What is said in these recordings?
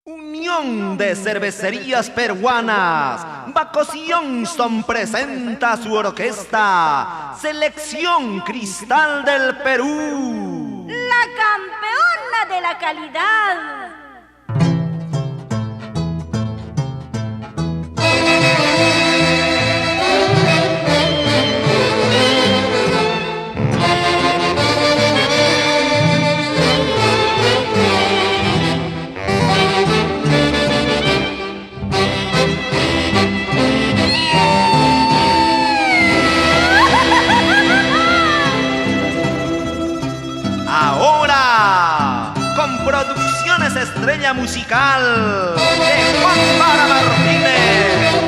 Unión de Cervecerías Peruanas, Baco Johnson presenta su orquesta, Selección Cristal del Perú. La campeona de la calidad. Ahora, con Producciones Estrella Musical de Juan Para Martínez.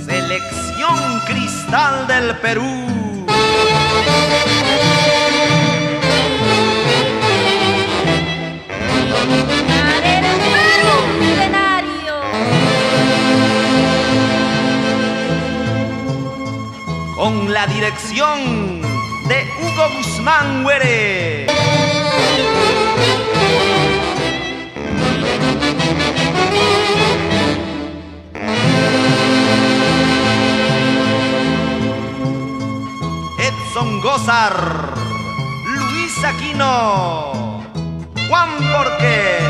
Selección Cristal del Perú. Con la dirección de Hugo Guzmán Huere. Edson Gózar, Luis Aquino, Juan Porquez.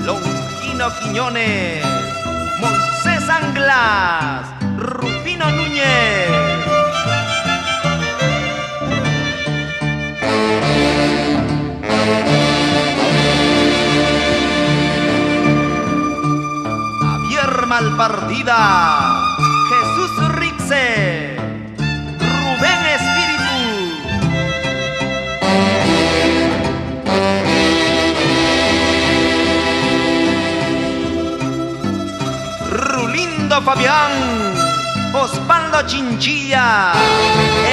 Longino Quiñones, Moisés Anglas, Rufino Núñez. Javier Malpartida, Jesús Rixe, Rubén Espíritu. Rulindo Fabián, Osvaldo Chinchilla,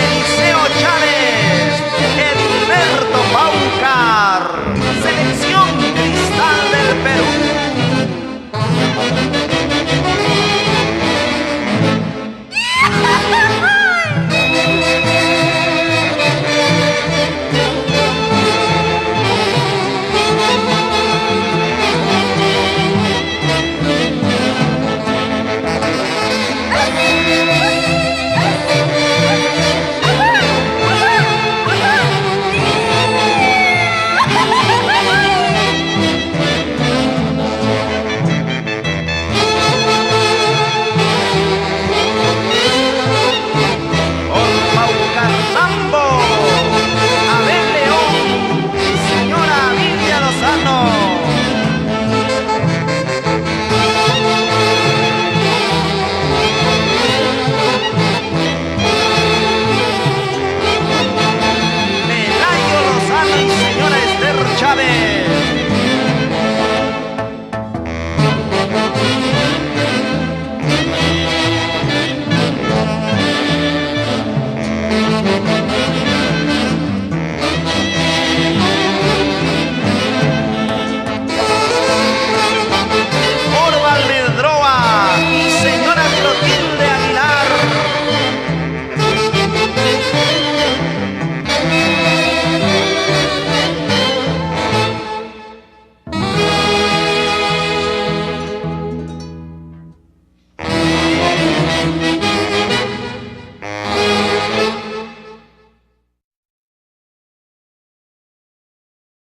Eliseo Chávez, Edilberto Pauca.